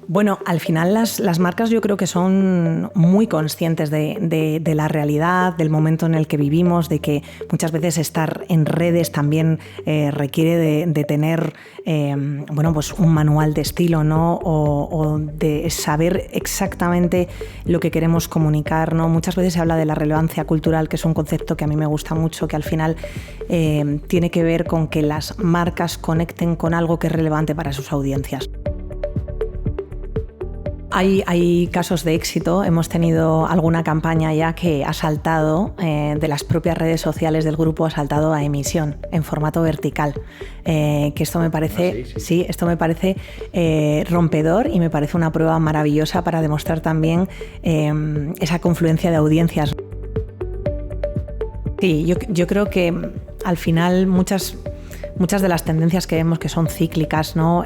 Bueno, al final las marcas yo creo que son muy conscientes de la realidad, del momento en el que vivimos, de que muchas veces estar en redes también requiere de tener pues un manual de estilo, ¿no? O de saber exactamente lo que queremos comunicar, ¿no? Muchas veces se habla de la relevancia cultural, que es un concepto que a mí me gusta mucho, que al final tiene que ver con que las marcas conecten con algo que es relevante para sus audiencias. Hay casos de éxito, hemos tenido alguna campaña ya que ha saltado de las propias redes sociales del grupo, ha saltado a emisión en formato vertical, que esto me parece, esto me parece rompedor y me parece una prueba maravillosa para demostrar también esa confluencia de audiencias. Sí, yo creo que al final muchas de las tendencias que vemos que son cíclicas, ¿no?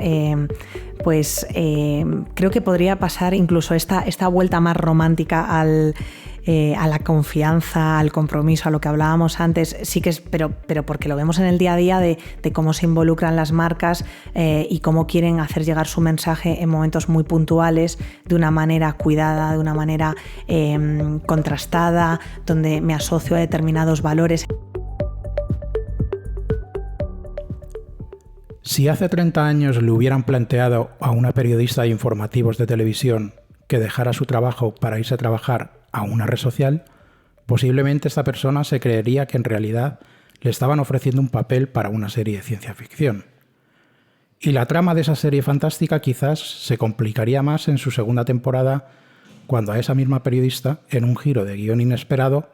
Creo que podría pasar incluso esta vuelta más romántica a la confianza, al compromiso, a lo que hablábamos antes, sí que es, pero porque lo vemos en el día a día de cómo se involucran las marcas y cómo quieren hacer llegar su mensaje en momentos muy puntuales, de una manera cuidada, de una manera contrastada, donde me asocio a determinados valores. Si hace 30 años le hubieran planteado a una periodista de informativos de televisión que dejara su trabajo para irse a trabajar a una red social, posiblemente esta persona se creería que en realidad le estaban ofreciendo un papel para una serie de ciencia ficción. Y la trama de esa serie fantástica quizás se complicaría más en su segunda temporada cuando a esa misma periodista, en un giro de guión inesperado,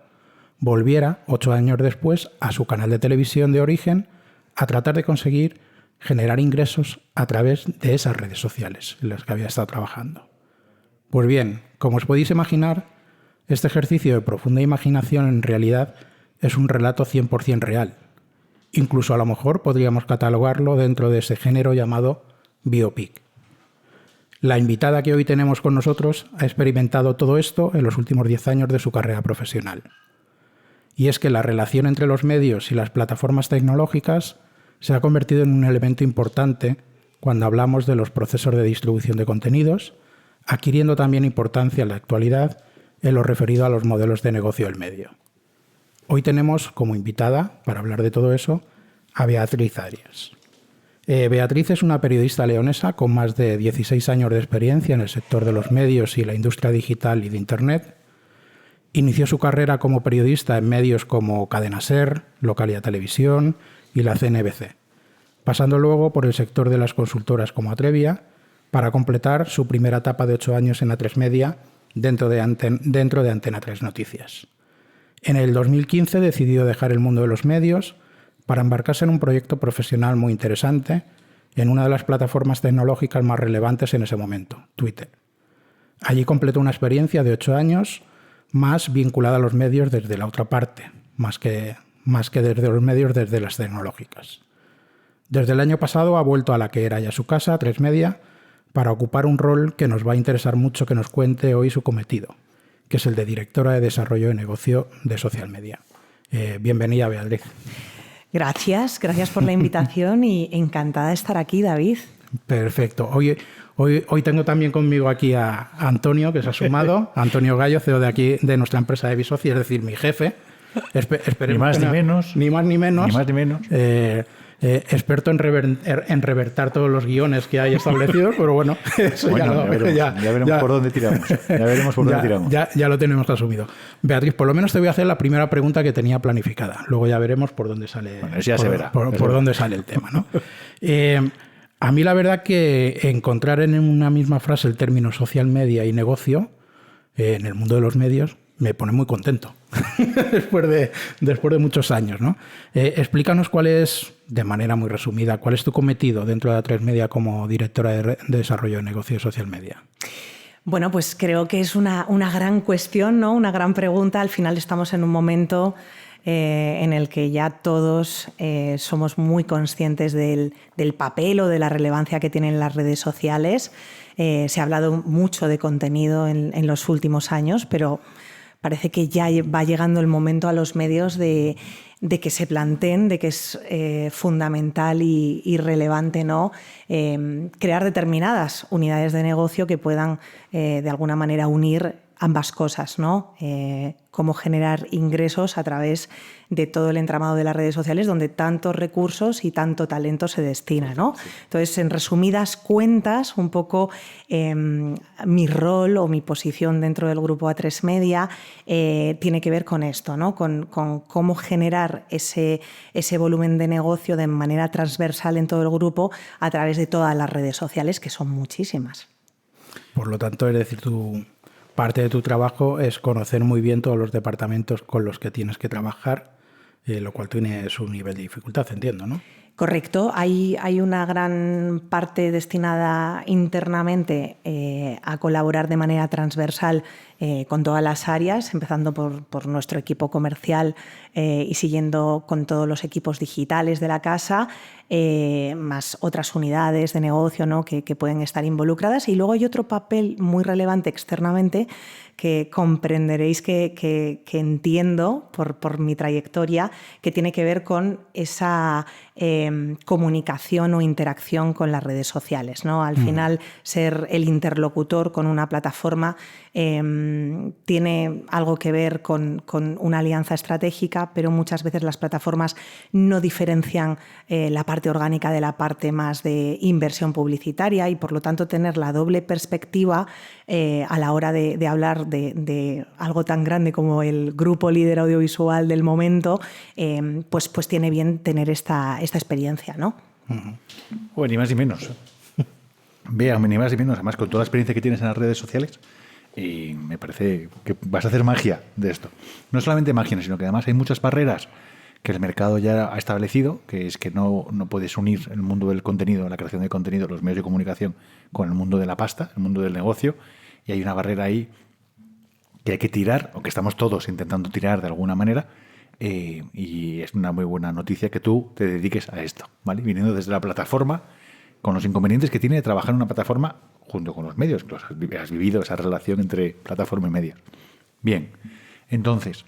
volviera 8 años después a su canal de televisión de origen a tratar de conseguir generar ingresos a través de esas redes sociales en las que había estado trabajando. Pues bien, como os podéis imaginar, este ejercicio de profunda imaginación en realidad es un relato 100% real. Incluso a lo mejor podríamos catalogarlo dentro de ese género llamado biopic. La invitada que hoy tenemos con nosotros ha experimentado todo esto en los últimos 10 años de su carrera profesional. Y es que la relación entre los medios y las plataformas tecnológicas se ha convertido en un elemento importante cuando hablamos de los procesos de distribución de contenidos, adquiriendo también importancia en la actualidad en lo referido a los modelos de negocio del medio. Hoy tenemos como invitada, para hablar de todo eso, a Beatriz Arias. Beatriz es una periodista leonesa con más de 16 años de experiencia en el sector de los medios y la industria digital y de Internet. Inició su carrera como periodista en medios como Cadena SER, Localia Televisión y la CNBC, pasando luego por el sector de las consultoras como Atrevia, para completar su primera etapa de 8 años en A3 Media dentro de Antena 3 Noticias. En el 2015 decidió dejar el mundo de los medios para embarcarse en un proyecto profesional muy interesante en una de las plataformas tecnológicas más relevantes en ese momento, Twitter. Allí completó una experiencia de 8 años más vinculada a los medios desde la otra parte, más que desde los medios, desde las tecnológicas. Desde el año pasado ha vuelto a la que era ya su casa, A3 Media, para ocupar un rol que nos va a interesar mucho que nos cuente hoy su cometido, que es el de directora de desarrollo de negocio de Social Media. Bienvenida, Beatriz. Gracias por la invitación y encantada de estar aquí, David. Perfecto. Hoy tengo también conmigo aquí a Antonio, que se ha sumado, Antonio Gallo, CEO de aquí de nuestra empresa de Bisoci, es decir, mi jefe. Ni más ni menos. Experto en revertar todos los guiones que hay establecidos, pero bueno, eso ya veremos por dónde tiramos. Ya lo tenemos asumido. Beatriz, por lo menos te voy a hacer la primera pregunta que tenía planificada. Luego ya veremos por dónde sale, dónde sale el tema, ¿no? A mí la verdad que encontrar en una misma frase el término social media y negocio en el mundo de los medios me pone muy contento después de muchos años, ¿no? Explícanos cuál es, de manera muy resumida, cuál es tu cometido dentro de A3 Media como directora de desarrollo de negocio de social media. Bueno, pues creo que es una gran cuestión, ¿no? Una gran pregunta. Al final estamos en un momento en el que ya todos somos muy conscientes del papel o de la relevancia que tienen las redes sociales. Se ha hablado mucho de contenido en los últimos años, pero parece que ya va llegando el momento a los medios de que se planteen, de que es fundamental y relevante, ¿no? Crear determinadas unidades de negocio que puedan de alguna manera unir ambas cosas, ¿no? Cómo generar ingresos a través de todo el entramado de las redes sociales donde tantos recursos y tanto talento se destina, ¿no? Entonces, en resumidas cuentas, un poco mi rol o mi posición dentro del grupo A3 Media tiene que ver con esto, ¿no? Con cómo generar ese volumen de negocio de manera transversal en todo el grupo a través de todas las redes sociales, que son muchísimas. Por lo tanto, es decir, parte de tu trabajo es conocer muy bien todos los departamentos con los que tienes que trabajar, lo cual tiene su nivel de dificultad, entiendo, ¿no? Correcto. Hay una gran parte destinada internamente a colaborar de manera transversal con todas las áreas, empezando por nuestro equipo comercial y siguiendo con todos los equipos digitales de la casa, más otras unidades de negocio, ¿no? que pueden estar involucradas. Y luego hay otro papel muy relevante externamente que comprenderéis que entiendo por mi trayectoria, que tiene que ver con esa comunicación o interacción con las redes sociales, ¿no? Al final, ser el interlocutor con una plataforma tiene algo que ver con una alianza estratégica, pero muchas veces las plataformas no diferencian la parte orgánica de la parte más de inversión publicitaria y, por lo tanto, tener la doble perspectiva a la hora de hablar de algo tan grande como el grupo líder audiovisual del momento, pues tiene bien tener esta experiencia, ¿no? Bueno, ni más ni menos. Vea, ni más ni menos. Además, con toda la experiencia que tienes en las redes sociales, y me parece que vas a hacer magia de esto. No solamente magia, sino que además hay muchas barreras que el mercado ya ha establecido, que es que no puedes unir el mundo del contenido, la creación de contenido, los medios de comunicación, con el mundo de la pasta, el mundo del negocio, y hay una barrera ahí que hay que tirar, o que estamos todos intentando tirar de alguna manera, y es una muy buena noticia que tú te dediques a esto, ¿vale? Viniendo desde la plataforma, con los inconvenientes que tiene de trabajar en una plataforma junto con los medios. Has vivido esa relación entre plataforma y medios. Bien, entonces,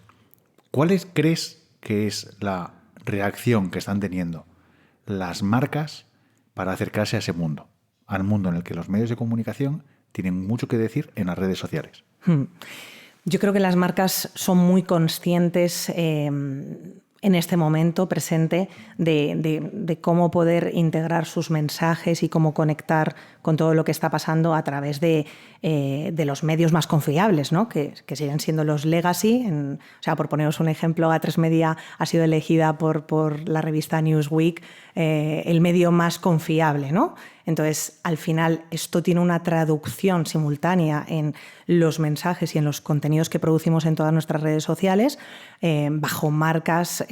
¿cuáles crees que es la reacción que están teniendo las marcas para acercarse a ese mundo? Al mundo en el que los medios de comunicación tienen mucho que decir en las redes sociales. Yo creo que las marcas son muy conscientes en este momento presente de cómo poder integrar sus mensajes y cómo conectar con todo lo que está pasando a través de los medios más confiables, ¿no? que siguen siendo los legacy. O sea, por poneros un ejemplo, A3 Media ha sido elegida por la revista Newsweek el medio más confiable, ¿no? Entonces, al final, esto tiene una traducción simultánea en los mensajes y en los contenidos que producimos en todas nuestras redes sociales, bajo marcas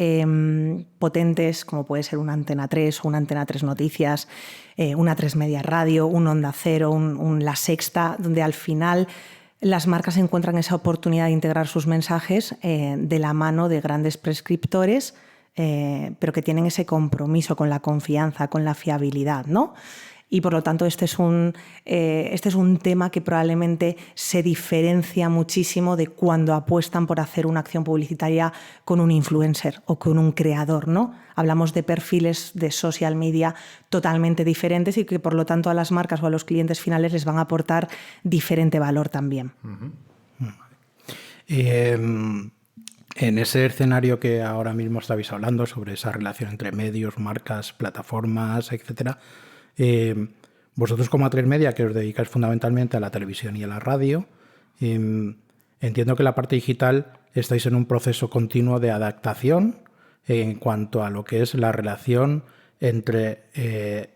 potentes, como puede ser una Antena 3 o una Antena 3 Noticias, una A3 Media Radio, un Onda Cero, un La Sexta, donde al final las marcas encuentran esa oportunidad de integrar sus mensajes de la mano de grandes prescriptores, pero que tienen ese compromiso con la confianza, con la fiabilidad, ¿no? Y por lo tanto este es un tema que probablemente se diferencia muchísimo de cuando apuestan por hacer una acción publicitaria con un influencer o con un creador, ¿no? Hablamos de perfiles de social media totalmente diferentes y que por lo tanto a las marcas o a los clientes finales les van a aportar diferente valor también. En ese escenario que ahora mismo estabais hablando sobre esa relación entre medios, marcas, plataformas, etcétera, vosotros como A3 Media, que os dedicáis fundamentalmente a la televisión y a la radio, entiendo que la parte digital estáis en un proceso continuo de adaptación en cuanto a lo que es la relación entre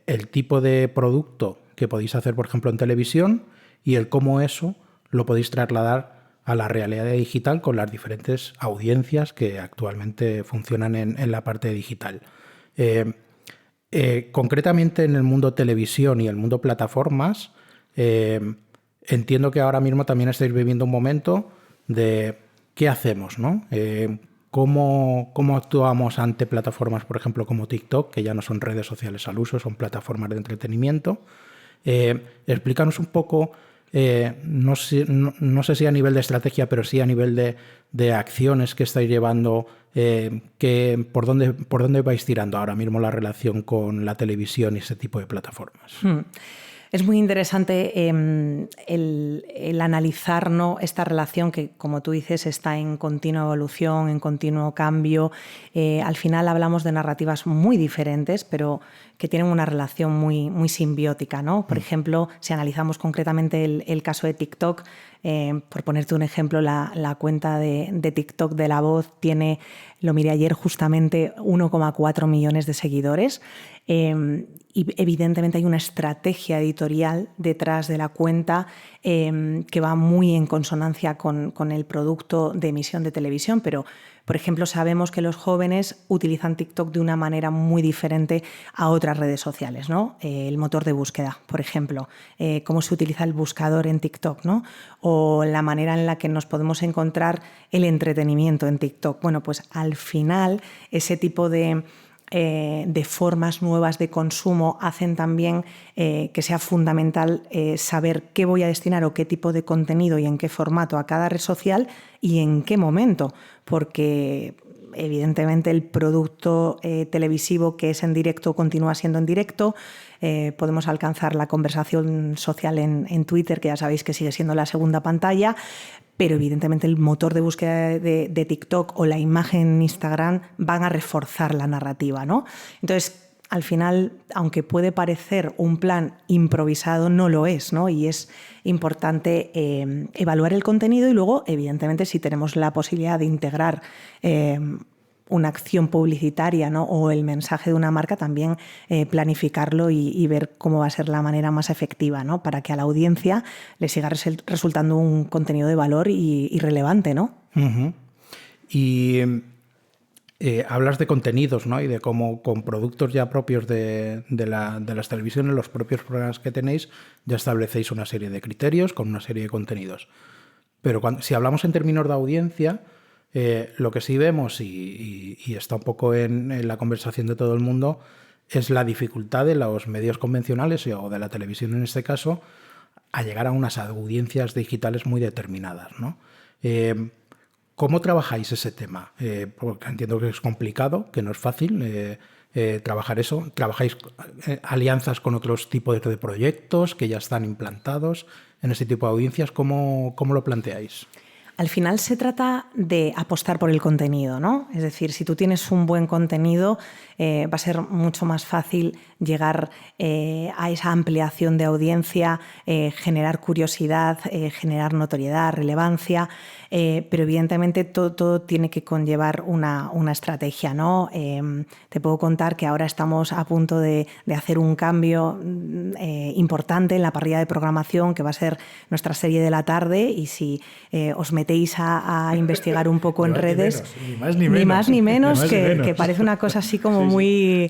el tipo de producto que podéis hacer, por ejemplo, en televisión y el cómo eso lo podéis trasladar a la realidad digital con las diferentes audiencias que actualmente funcionan en la parte digital. Concretamente en el mundo televisión y el mundo plataformas, entiendo que ahora mismo también estáis viviendo un momento de qué hacemos, ¿no? ¿Cómo actuamos ante plataformas, por ejemplo, como TikTok, que ya no son redes sociales al uso, son plataformas de entretenimiento? Explícanos un poco no sé si a nivel de estrategia, pero sí a nivel de acciones que estáis llevando, ¿por dónde vais tirando ahora mismo la relación con la televisión y ese tipo de plataformas? Es muy interesante el analizar, ¿no?, esta relación que, como tú dices, está en continua evolución, en continuo cambio. Al final hablamos de narrativas muy diferentes, pero que tienen una relación muy, muy simbiótica, ¿no? Por ejemplo, si analizamos concretamente el caso de TikTok, por ponerte un ejemplo, la cuenta de TikTok de La Voz tiene, lo miré ayer justamente, 1,4 millones de seguidores. Y evidentemente hay una estrategia editorial detrás de la cuenta que va muy en consonancia con el producto de emisión de televisión, pero, por ejemplo, sabemos que los jóvenes utilizan TikTok de una manera muy diferente a otras redes sociales, ¿no? El motor de búsqueda, por ejemplo, cómo se utiliza el buscador en TikTok, ¿no? O la manera en la que nos podemos encontrar el entretenimiento en TikTok. Bueno, pues al final ese tipo de formas nuevas de consumo hacen también que sea fundamental saber qué voy a destinar o qué tipo de contenido y en qué formato a cada red social y en qué momento, porque evidentemente el producto televisivo que es en directo continúa siendo en directo. Podemos alcanzar la conversación social en Twitter, que ya sabéis que sigue siendo la segunda pantalla, pero evidentemente el motor de búsqueda de TikTok o la imagen en Instagram van a reforzar la narrativa, ¿no? Entonces, al final, aunque puede parecer un plan improvisado, no lo es, ¿no? Y es importante evaluar el contenido y luego, evidentemente, si tenemos la posibilidad de integrar una acción publicitaria, ¿no?, o el mensaje de una marca, también planificarlo y ver cómo va a ser la manera más efectiva, ¿no?, para que a la audiencia le siga resultando un contenido de valor y relevante, ¿no? Uh-huh. Y hablas de contenidos, ¿no?, y de cómo con productos ya propios de las televisiones, los propios programas que tenéis, ya establecéis una serie de criterios con una serie de contenidos. Pero si hablamos en términos de audiencia, lo que sí vemos, y está un poco en la conversación de todo el mundo, es la dificultad de los medios convencionales o de la televisión en este caso a llegar a unas audiencias digitales muy determinadas, ¿no? ¿Cómo trabajáis ese tema? Porque entiendo que es complicado, que no es fácil trabajar eso. ¿Trabajáis alianzas con otros tipos de proyectos que ya están implantados en ese tipo de audiencias? ¿Cómo lo planteáis? Al final se trata de apostar por el contenido, ¿no? Es decir, si tú tienes un buen contenido, va a ser mucho más fácil llegar a esa ampliación de audiencia, generar curiosidad, generar notoriedad, relevancia, pero evidentemente todo tiene que conllevar una estrategia, ¿no? Te puedo contar que ahora estamos a punto de hacer un cambio importante en la parrilla de programación, que va a ser nuestra serie de la tarde, y si os metéis a investigar un poco en redes, ni más ni menos, que parece una cosa así como muy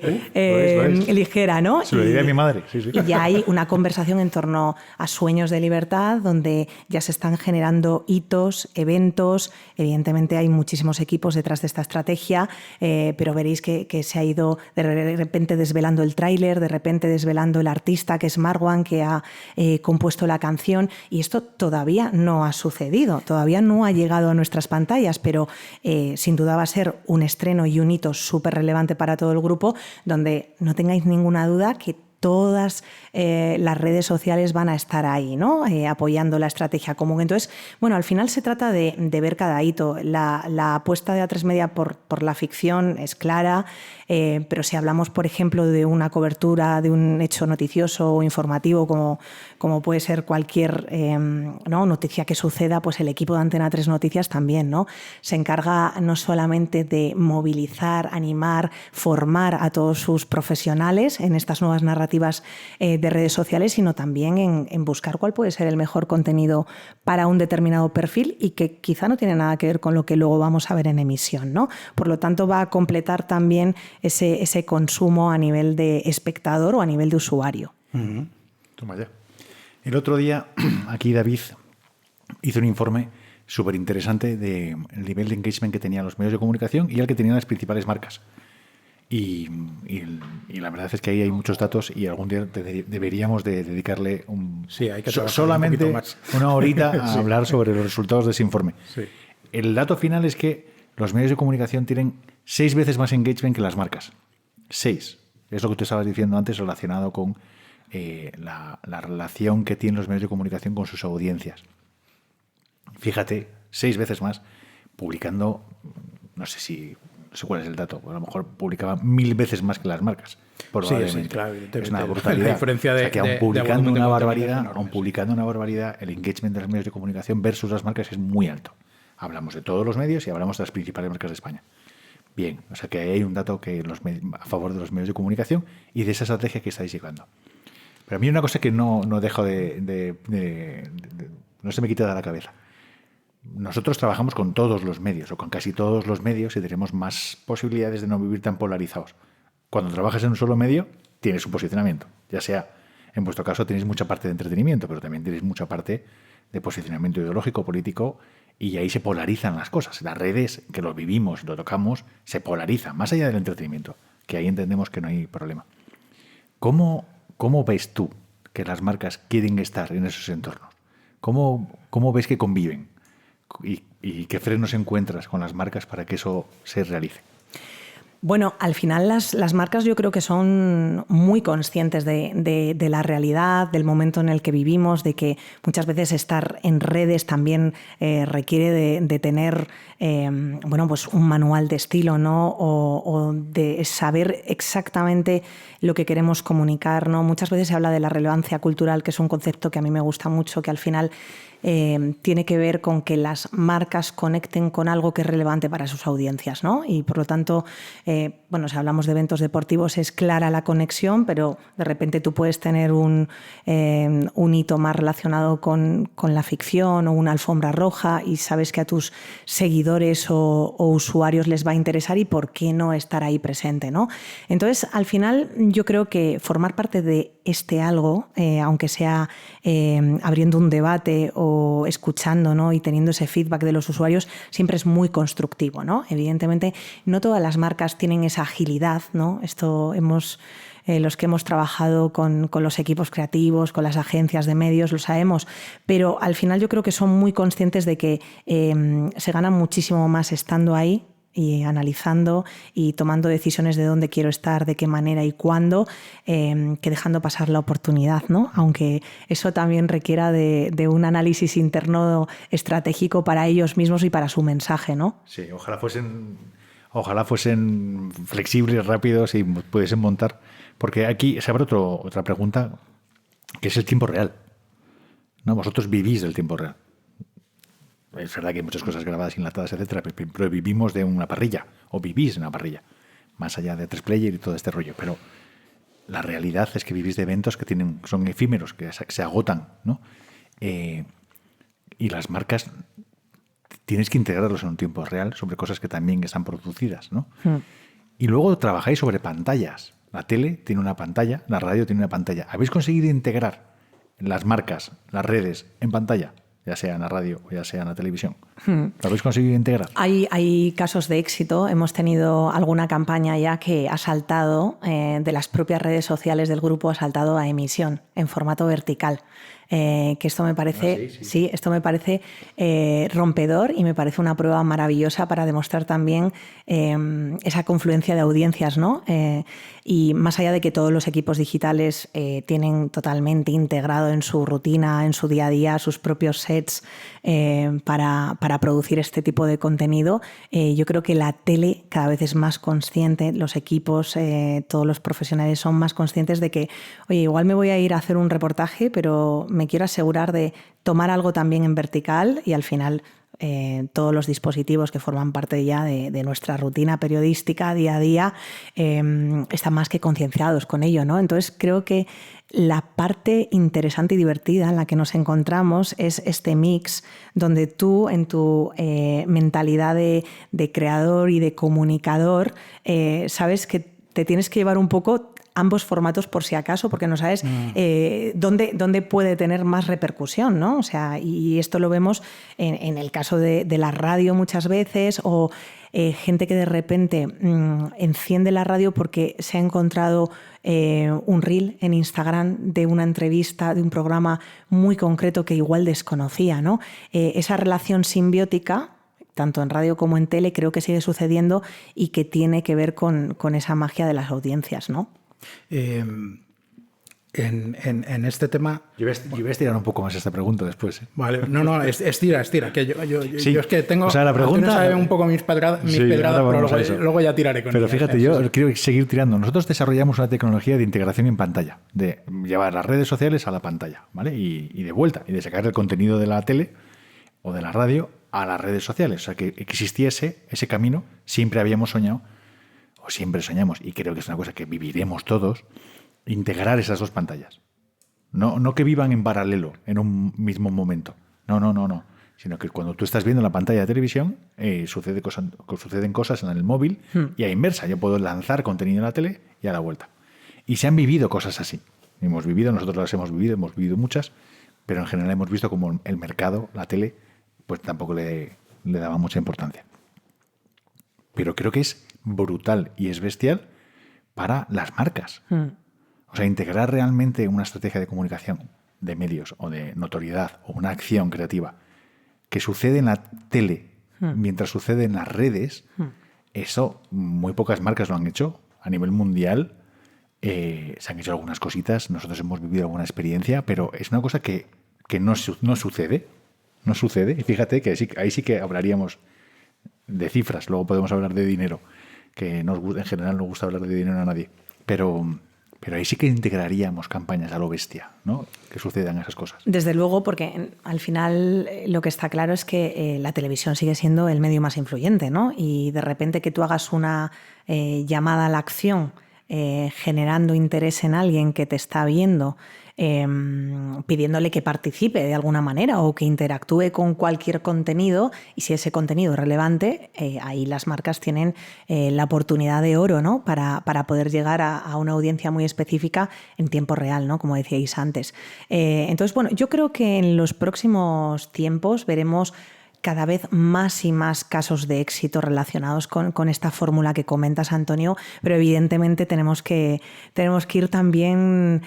ligera, ¿no? Se lo diré a mi madre. Sí, sí. Y ya hay una conversación en torno a sueños de libertad, donde ya se están generando hitos, eventos. Evidentemente hay muchísimos equipos detrás de esta estrategia, pero veréis que se ha ido de repente desvelando el tráiler, de repente desvelando el artista, que es Marwan, que ha compuesto la canción, y esto todavía no ha sucedido, todavía no ha llegado a nuestras pantallas, pero sin duda va a ser un estreno y un hito súper relevante para todo el grupo, donde no tengáis ninguna duda que todas las redes sociales van a estar ahí, ¿no? Apoyando la estrategia común. Entonces, bueno, al final se trata de ver cada hito. La apuesta de A3 Media por la ficción es clara, pero si hablamos, por ejemplo, de una cobertura de un hecho noticioso o informativo, como puede ser cualquier ¿no?, noticia que suceda, pues el equipo de Antena 3 Noticias también, ¿no? Se encarga no solamente de movilizar, animar, formar a todos sus profesionales en estas nuevas narrativas de redes sociales, sino también en buscar cuál puede ser el mejor contenido para un determinado perfil y que quizá no tiene nada que ver con lo que luego vamos a ver en emisión, ¿no? Por lo tanto, va a completar también ese consumo a nivel de espectador o a nivel de usuario. Uh-huh. Toma ya. El otro día, aquí David hizo un informe súper interesante del nivel de engagement que tenían los medios de comunicación y el que tenían las principales marcas. Y la verdad es que ahí hay muchos datos y algún día deberíamos de dedicarle hay que solamente un más. una horita a hablar sobre los resultados de ese informe. Sí. El dato final es que los medios de comunicación tienen 6 veces más engagement que las marcas. 6. Es lo que tú estabas diciendo antes relacionado con la relación que tienen los medios de comunicación con sus audiencias. Fíjate, 6 veces más publicando, no sé cuál es el dato, a lo mejor publicaban 1000 veces más que las marcas. Sí, claro, es una brutalidad. La diferencia que aun publicando una barbaridad, enorme, publicando una barbaridad, el engagement de los medios de comunicación versus las marcas es muy alto. Hablamos de todos los medios y hablamos de las principales marcas de España. Bien, o sea que hay un dato que a favor de los medios de comunicación y de esa estrategia que estáis llevando. Pero a mí hay una cosa que no dejo no se me quita de la cabeza. Nosotros trabajamos con todos los medios o con casi todos los medios y tenemos más posibilidades de no vivir tan polarizados. Cuando trabajas en un solo medio, tienes un posicionamiento. Ya sea, en vuestro caso tenéis mucha parte de entretenimiento, pero también tenéis mucha parte de posicionamiento ideológico, político, y ahí se polarizan las cosas. Las redes, que lo vivimos y lo tocamos, se polarizan, más allá del entretenimiento, que ahí entendemos que no hay problema. ¿Cómo ves tú que las marcas quieren estar en esos entornos? ¿Cómo ves que conviven? ¿Y qué frenos encuentras con las marcas para que eso se realice? Bueno, al final las marcas yo creo que son muy conscientes de la realidad, del momento en el que vivimos, de que muchas veces estar en redes también requiere de tener pues un manual de estilo, ¿no? O de saber exactamente lo que queremos comunicar, ¿no? Muchas veces se habla de la relevancia cultural, que es un concepto que a mí me gusta mucho, que al final tiene que ver con que las marcas conecten con algo que es relevante para sus audiencias, ¿no? Y por lo tanto, si hablamos de eventos deportivos es clara la conexión, pero de repente tú puedes tener un hito más relacionado con la ficción o una alfombra roja y sabes que a tus seguidores o usuarios les va a interesar y por qué no estar ahí presente, ¿no? Entonces, al final, yo creo que formar parte de este algo, aunque sea abriendo un debate o escuchando, ¿no? Y teniendo ese feedback de los usuarios, siempre es muy constructivo, ¿no? Evidentemente, no todas las marcas tienen esa agilidad, ¿no? Esto los que hemos trabajado con los equipos creativos, con las agencias de medios, lo sabemos, pero al final yo creo que son muy conscientes de que se gana muchísimo más estando ahí y analizando y tomando decisiones de dónde quiero estar, de qué manera y cuándo, que dejando pasar la oportunidad, ¿no? Aunque eso también requiera de un análisis interno estratégico para ellos mismos y para su mensaje, ¿no? Sí, ojalá fuesen flexibles, rápidos y pudiesen montar. Porque aquí se abre otra pregunta, que es el tiempo real, ¿no? Vosotros vivís del tiempo real. Es verdad que hay muchas cosas grabadas, enlatadas, etcétera, pero vivimos de una parrilla, o vivís en una parrilla, más allá de 3Player y todo este rollo. Pero la realidad es que vivís de eventos que son efímeros, que se agotan, ¿no? Y las marcas tienes que integrarlos en un tiempo real sobre cosas que también están producidas, ¿no? Y luego trabajáis sobre pantallas. La tele tiene una pantalla, la radio tiene una pantalla. ¿Habéis conseguido integrar las marcas, las redes en pantalla? Ya sea en la radio o ya sea en la televisión. ¿Lo habéis conseguido integrar? Hay casos de éxito. Hemos tenido alguna campaña ya que ha saltado de las propias redes sociales del grupo, ha saltado a emisión en formato vertical. Que esto me parece, esto me parece rompedor y me parece una prueba maravillosa para demostrar también esa confluencia de audiencias, ¿no? Y más allá de que todos los equipos digitales tienen totalmente integrado en su rutina, en su día a día, sus propios sets para producir este tipo de contenido, yo creo que la tele cada vez es más consciente, los equipos, todos los profesionales son más conscientes de que, oye, igual me voy a ir a hacer un reportaje, pero me quiero asegurar de tomar algo también en vertical y al final todos los dispositivos que forman parte ya de nuestra rutina periodística día a día están más que concienciados con ello, ¿no? Entonces creo que la parte interesante y divertida en la que nos encontramos es este mix donde tú en tu mentalidad de creador y de comunicador sabes que te tienes que llevar un poco ambos formatos por si acaso, porque no sabes dónde puede tener más repercusión, ¿no? O sea, y esto lo vemos en el caso de la radio muchas veces, o gente que de repente enciende la radio porque se ha encontrado un reel en Instagram de una entrevista, de un programa muy concreto que igual desconocía, ¿no? Esa relación simbiótica, tanto en radio como en tele, creo que sigue sucediendo y que tiene que ver con esa magia de las audiencias, ¿no? En este tema... Yo voy a estirar un poco más esta pregunta después. Vale, no, estira, que yo es que tengo... O sea, la pregunta... sabe un poco mis pedradas, pero luego ya tiraré con Pero ella. fíjate, yo quiero seguir tirando. Nosotros desarrollamos una tecnología de integración en pantalla, de llevar las redes sociales a la pantalla, ¿vale? Y de vuelta, y de sacar el contenido de la tele o de la radio a las redes sociales. O sea, que existiese ese camino, siempre habíamos soñado, o siempre soñamos, y creo que es una cosa que viviremos todos, integrar esas dos pantallas. No que vivan en paralelo, en un mismo momento. No. Sino que cuando tú estás viendo la pantalla de televisión, suceden cosas en el móvil y a inversa. Yo puedo lanzar contenido en la tele y a la vuelta. Y se han vivido cosas así. Nosotros las hemos vivido muchas, pero en general hemos visto como el mercado, la tele, pues tampoco le daba mucha importancia. Pero creo que es brutal y es bestial para las marcas. O sea, integrar realmente una estrategia de comunicación, de medios o de notoriedad o una acción creativa que sucede en la tele mientras sucede en las redes, eso muy pocas marcas lo han hecho a nivel mundial. Se han hecho algunas cositas, nosotros hemos vivido alguna experiencia, pero es una cosa que no sucede. No sucede. Y fíjate que ahí sí que hablaríamos de cifras. Luego podemos hablar de dinero, que en general no gusta hablar de dinero a nadie. Pero ahí sí que integraríamos campañas a lo bestia, ¿no? Que sucedan esas cosas. Desde luego, porque al final lo que está claro es que la televisión sigue siendo el medio más influyente, ¿no? Y de repente que tú hagas una llamada a la acción generando interés en alguien que te está viendo, pidiéndole que participe de alguna manera o que interactúe con cualquier contenido, y si ese contenido es relevante, ahí las marcas tienen la oportunidad de oro, ¿no? para poder llegar a una audiencia muy específica en tiempo real, ¿no? Como decíais antes. Entonces, bueno, yo creo que en los próximos tiempos veremos cada vez más y más casos de éxito relacionados con esta fórmula que comentas, Antonio, pero evidentemente tenemos que ir también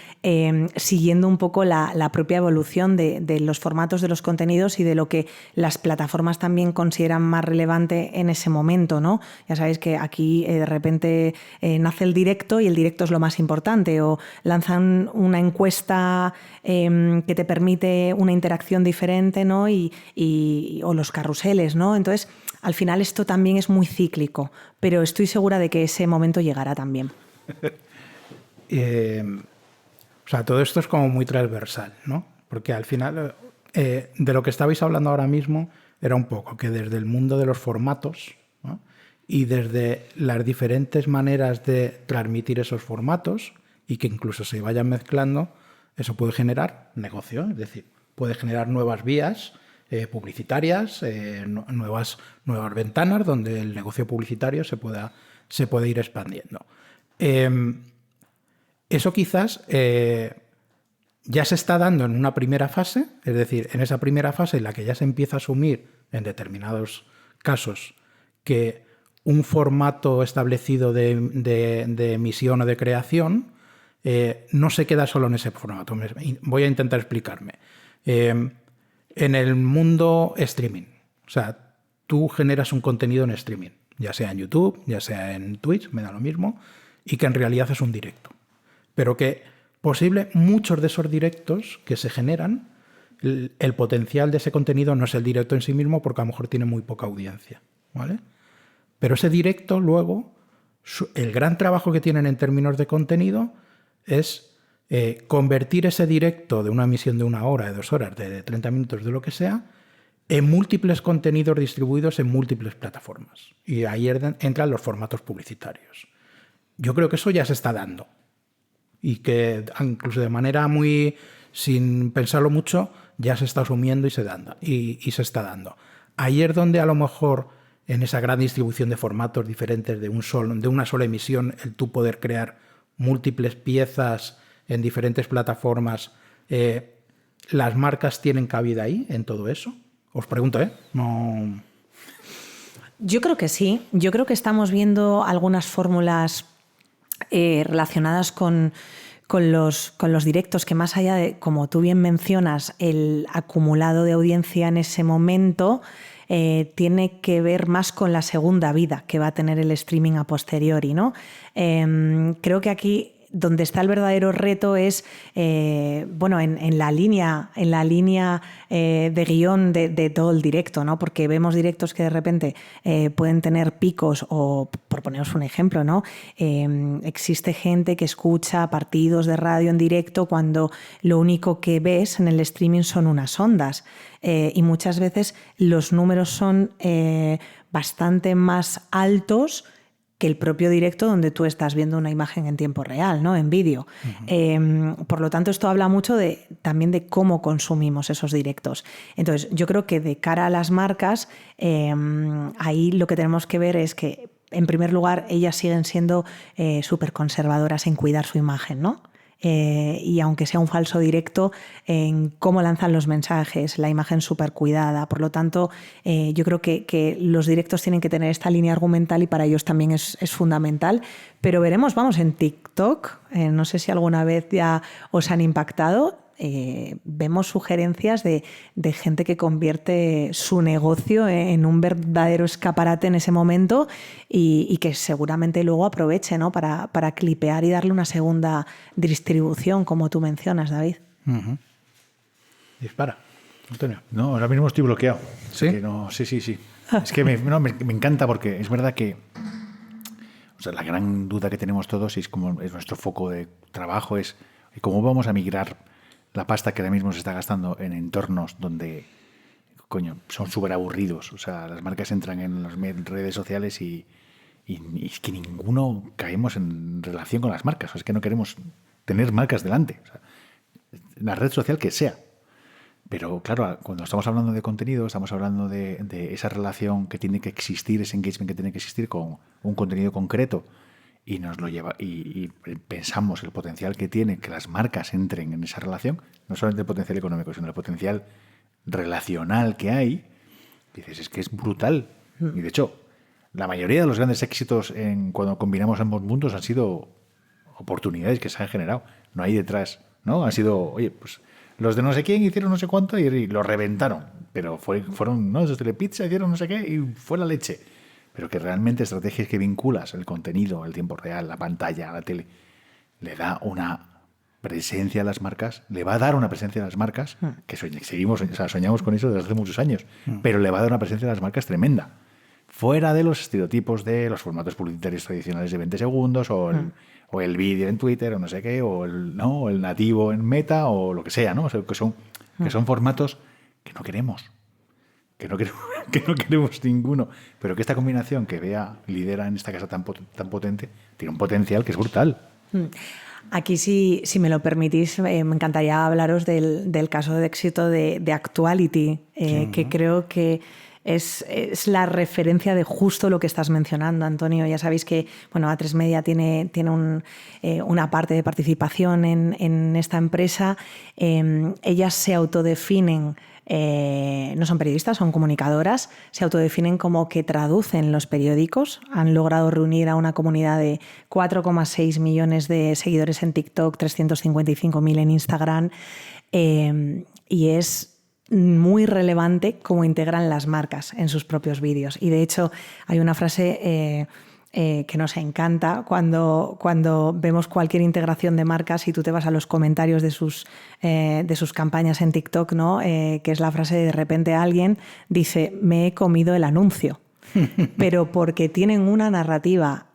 siguiendo un poco la propia evolución de los formatos de los contenidos y de lo que las plataformas también consideran más relevante en ese momento, ¿no? Ya sabéis que aquí de repente nace el directo y el directo es lo más importante, o lanzan una encuesta que te permite una interacción diferente, ¿no? O los carruseles, ¿no? Entonces, al final esto también es muy cíclico, pero estoy segura de que ese momento llegará también. O sea, todo esto es como muy transversal, ¿no? Porque al final, de lo que estabais hablando ahora mismo, era un poco que desde el mundo de los formatos, ¿no? Y desde las diferentes maneras de transmitir esos formatos, y que incluso se vayan mezclando, eso puede generar negocio, es decir, puede generar nuevas vías publicitarias, nuevas ventanas donde el negocio publicitario se puede ir expandiendo. Eso quizás ya se está dando en una primera fase, es decir, en esa primera fase en la que ya se empieza a asumir en determinados casos que un formato establecido de emisión o de creación no se queda solo en ese formato. Voy a intentar explicarme. En el mundo streaming, o sea, tú generas un contenido en streaming, ya sea en YouTube, ya sea en Twitch, me da lo mismo, y que en realidad es un directo. Pero que muchos de esos directos que se generan, el potencial de ese contenido no es el directo en sí mismo, porque a lo mejor tiene muy poca audiencia, ¿vale? Pero ese directo luego, el gran trabajo que tienen en términos de contenido es convertir ese directo de una emisión de 1 hora, de 2 horas, de 30 minutos, de lo que sea, en múltiples contenidos distribuidos en múltiples plataformas. Y ahí entran los formatos publicitarios. Yo creo que eso ya se está dando. Y que incluso de manera muy, sin pensarlo mucho, ya se está asumiendo y se está dando. Ahí es donde a lo mejor en esa gran distribución de formatos diferentes de una sola emisión, el tú poder crear múltiples piezas en diferentes plataformas, ¿las marcas tienen cabida ahí en todo eso? Os pregunto, ¿eh? No... Yo creo que sí. Yo creo que estamos viendo algunas fórmulas relacionadas con los directos que, más allá de, como tú bien mencionas, el acumulado de audiencia en ese momento, tiene que ver más con la segunda vida que va a tener el streaming a posteriori, ¿no? Creo que aquí donde está el verdadero reto es en la línea de guión de todo el directo, ¿no? Porque vemos directos que de repente pueden tener picos, o por poneros un ejemplo, ¿no? Existe gente que escucha partidos de radio en directo cuando lo único que ves en el streaming son unas ondas, y muchas veces los números son bastante más altos que el propio directo donde tú estás viendo una imagen en tiempo real, ¿no? En vídeo. Por lo tanto, esto habla mucho también de cómo consumimos esos directos. Entonces, yo creo que de cara a las marcas, ahí lo que tenemos que ver es que, en primer lugar, ellas siguen siendo súper conservadoras en cuidar su imagen, ¿no? Y aunque sea un falso directo, en cómo lanzan los mensajes, la imagen súper cuidada. Por lo tanto, yo creo que los directos tienen que tener esta línea argumental, y para ellos también es fundamental. Pero veremos, vamos, en TikTok, no sé si alguna vez ya os han impactado, vemos sugerencias de gente que convierte su negocio en un verdadero escaparate en ese momento, y que seguramente luego aproveche, ¿no? para clipear y darle una segunda distribución, como tú mencionas, David. Uh-huh. Dispara, Antonio. No, ahora mismo estoy bloqueado. ¿Sí? Sí. Es que me encanta, porque es verdad que, o sea, la gran duda que tenemos todos, y es como es nuestro foco de trabajo, es cómo vamos a migrar la pasta que ahora mismo se está gastando en entornos donde, son súper aburridos. O sea, las marcas entran en las redes sociales y es que ninguno caemos en relación con las marcas. O sea, es que no queremos tener marcas delante. O sea, la red social que sea. Pero claro, cuando estamos hablando de contenido, estamos hablando de esa relación que tiene que existir, ese engagement que tiene que existir con un contenido concreto, y nos lo lleva, y pensamos el potencial que tiene que las marcas entren en esa relación, no solamente el potencial económico, sino el potencial relacional que hay. Dices, es que es brutal. Y de hecho, la mayoría de los grandes éxitos cuando combinamos ambos mundos han sido oportunidades que se han generado. No hay detrás, ¿no? Han sido, oye, pues los de no sé quién hicieron no sé cuánto y lo reventaron. Pero fueron, ¿no? Los de Telepizza hicieron no sé qué y fue la leche. Pero que realmente estrategias que vinculas el contenido, el tiempo real, la pantalla, la tele, le da una presencia a las marcas, le va a dar una presencia a las marcas, que soñamos con eso desde hace muchos años, pero le va a dar una presencia a las marcas tremenda. Fuera de los estereotipos de los formatos publicitarios tradicionales de 20 segundos, o el vídeo en Twitter, o no sé qué, o el nativo en Meta, o lo que sea, ¿no? O sea, que son formatos que no queremos. Que no queremos ninguno, pero que esta combinación que Bea lidera en esta casa tan potente tiene un potencial que es brutal. Aquí, si me lo permitís, me encantaría hablaros del caso de éxito de Actuality, que creo que es la referencia de justo lo que estás mencionando, Antonio. Ya sabéis que A3 Media tiene una parte de participación en esta empresa. Ellas se autodefinen, no son periodistas, son comunicadoras, se autodefinen como que traducen los periódicos. Han logrado reunir a una comunidad de 4,6 millones de seguidores en TikTok, 355.000 en Instagram, y es muy relevante cómo integran las marcas en sus propios vídeos. Y de hecho hay una frase que nos encanta cuando vemos cualquier integración de marcas y tú te vas a los comentarios de sus campañas en TikTok, ¿no? Que es la frase de repente alguien dice, me he comido el anuncio. Pero porque tienen una narrativa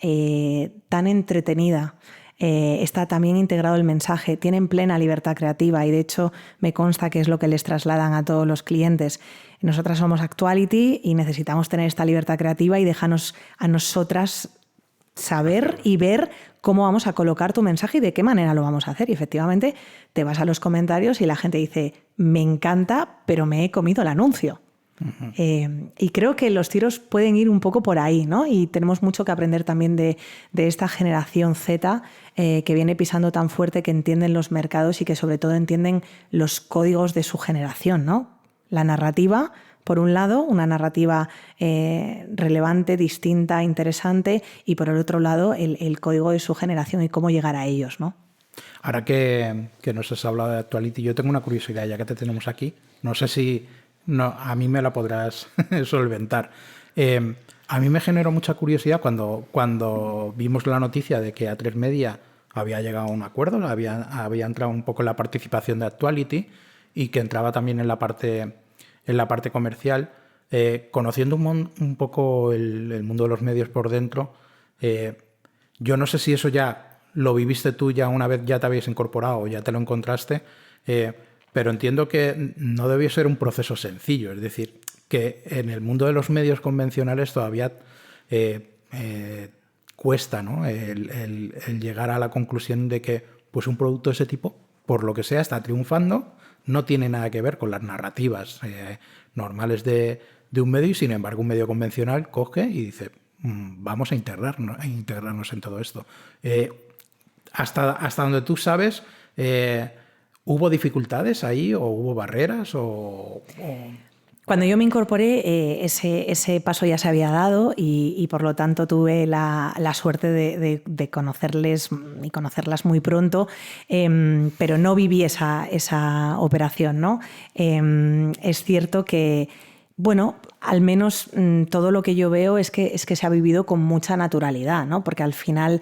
tan entretenida, está también integrado el mensaje, tienen plena libertad creativa, y de hecho me consta que es lo que les trasladan a todos los clientes. Nosotras somos Actuality y necesitamos tener esta libertad creativa, y déjanos a nosotras saber y ver cómo vamos a colocar tu mensaje y de qué manera lo vamos a hacer. Y efectivamente te vas a los comentarios y la gente dice, me encanta, pero me he comido el anuncio. Y creo que los tiros pueden ir un poco por ahí, ¿no? Y tenemos mucho que aprender también de esta generación Z que viene pisando tan fuerte, que entienden los mercados y que sobre todo entienden los códigos de su generación, ¿no? La narrativa, por un lado, una narrativa relevante, distinta, interesante, y por el otro lado, el código de su generación y cómo llegar a ellos, ¿no? Ahora que nos has hablado de Actuality, yo tengo una curiosidad, ya que te tenemos aquí. No sé si a mí me la podrás solventar. A mí me generó mucha curiosidad cuando vimos la noticia de que A3 Media había llegado a un acuerdo, había entrado un poco en la participación de Actuality y que entraba también en la parte comercial. Conociendo un poco el mundo de los medios por dentro, yo no sé si eso ya lo viviste tú ya una vez ya te habías incorporado o ya te lo encontraste, pero entiendo que no debió ser un proceso sencillo. Es decir, que en el mundo de los medios convencionales todavía cuesta, ¿no? el llegar a la conclusión de que pues un producto de ese tipo, por lo que sea, está triunfando, no tiene nada que ver con las narrativas normales de un medio, y sin embargo un medio convencional coge y dice, vamos a integrarnos en todo esto. Hasta donde tú sabes, ¿hubo dificultades ahí o hubo barreras? Cuando yo me incorporé, ese paso ya se había dado y por lo tanto tuve la suerte de conocerles y conocerlas muy pronto, pero no viví esa operación, ¿no? Es cierto que, bueno, al menos todo lo que yo veo es que se ha vivido con mucha naturalidad, ¿no? Porque al final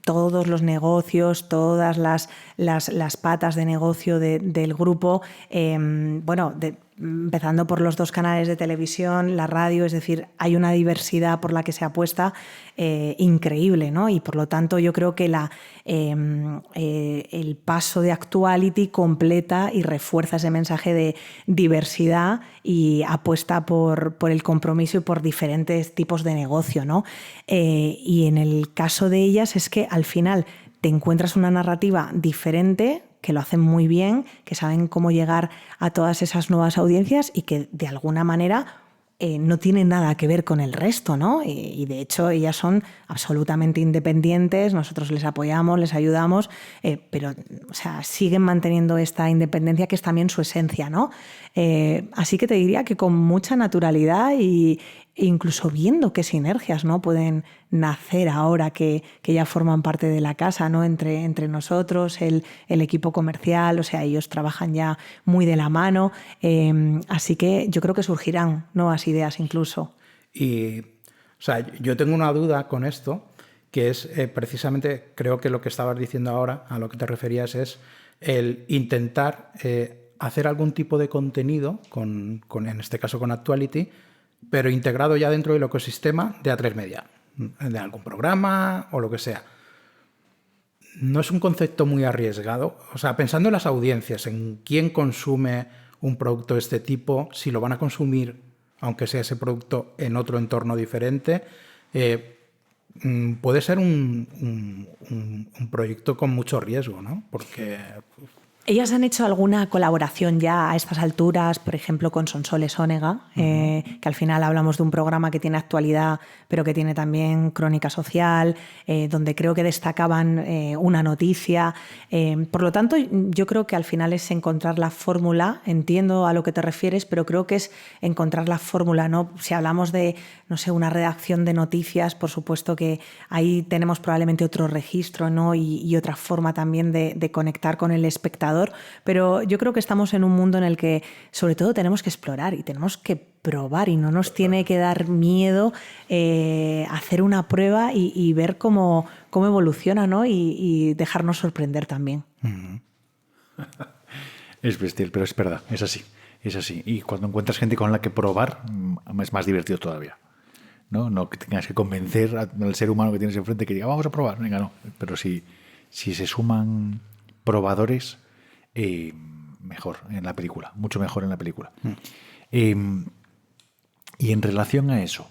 todos los negocios, todas las patas de negocio del grupo, empezando por los 2 canales de televisión, la radio, es decir, hay una diversidad por la que se apuesta increíble, ¿no? Y por lo tanto yo creo que el paso de Actuality completa y refuerza ese mensaje de diversidad y apuesta por el compromiso y por diferentes tipos de negocio, ¿no? Y en el caso de ellas es que al final te encuentras una narrativa diferente, que lo hacen muy bien, que saben cómo llegar a todas esas nuevas audiencias y que de alguna manera no tiene nada que ver con el resto, ¿no? Y de hecho ellas son absolutamente independientes, nosotros les apoyamos, les ayudamos, pero o sea, siguen manteniendo esta independencia que es también su esencia, ¿no? Así que te diría que con mucha naturalidad e incluso viendo qué sinergias, ¿no?, pueden nacer ahora que ya forman parte de la casa, ¿no?, entre nosotros, el equipo comercial, o sea, ellos trabajan ya muy de la mano, así que yo creo que surgirán nuevas ideas incluso. Y, o sea, yo tengo una duda con esto, que es precisamente, creo que lo que estabas diciendo ahora, a lo que te referías, es el intentar hacer algún tipo de contenido, en este caso con Actuality, pero integrado ya dentro del ecosistema de A3 Media, de algún programa o lo que sea. No es un concepto muy arriesgado. O sea, pensando en las audiencias, en quién consume un producto de este tipo, si lo van a consumir, aunque sea ese producto, en otro entorno diferente, puede ser un proyecto con mucho riesgo, ¿no? Porque... ¿Ellas han hecho alguna colaboración ya a estas alturas, por ejemplo, con Sonsoles Onega, que al final hablamos de un programa que tiene actualidad, pero que tiene también crónica social, donde creo que destacaban una noticia? Por lo tanto, yo creo que al final es encontrar la fórmula, entiendo a lo que te refieres, pero creo que es encontrar la fórmula, ¿no? Si hablamos de, no sé, una redacción de noticias, por supuesto que ahí tenemos probablemente otro registro, ¿no?, y otra forma también de conectar con el espectador. Pero yo creo que estamos en un mundo en el que sobre todo tenemos que explorar y tenemos que probar y no nos tiene que dar miedo hacer una prueba y ver cómo evoluciona, ¿no? Y dejarnos sorprender también. Es bestial, pero es verdad, es así. Y cuando encuentras gente con la que probar, es más divertido todavía. No que tengas que convencer al ser humano que tienes enfrente que diga, vamos a probar. Venga, no. Pero si se suman probadores, mejor en la película, mucho mejor en la película. Y en relación a eso,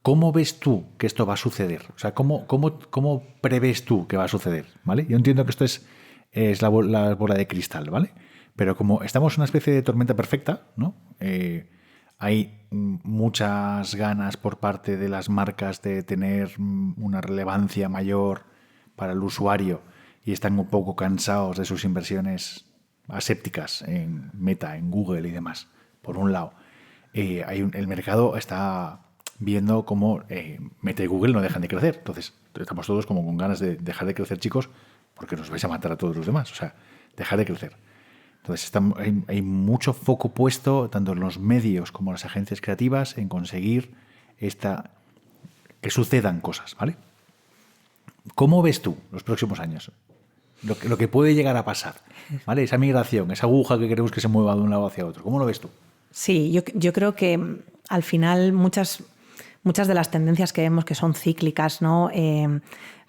¿cómo ves tú que esto va a suceder? O sea, ¿cómo prevés tú que va a suceder? ¿Vale? Yo entiendo que esto es la bola de cristal, ¿vale? Pero como estamos en una especie de tormenta perfecta, ¿no? Hay muchas ganas por parte de las marcas de tener una relevancia mayor para el usuario y están un poco cansados de sus inversiones asépticas en Meta, en Google y demás. Por un lado, el mercado está viendo cómo Meta y Google no dejan de crecer. Entonces, estamos todos como con ganas de dejar de crecer, chicos, porque nos vais a matar a todos los demás. O sea, dejar de crecer. Entonces hay mucho foco puesto, tanto en los medios como en las agencias creativas, en conseguir que sucedan cosas, ¿vale? ¿Cómo ves tú los próximos años? Lo que puede llegar a pasar, ¿vale? Esa migración, esa aguja que queremos que se mueva de un lado hacia otro. ¿Cómo lo ves tú? Sí, yo creo que al final muchas de las tendencias que vemos que son cíclicas, ¿no?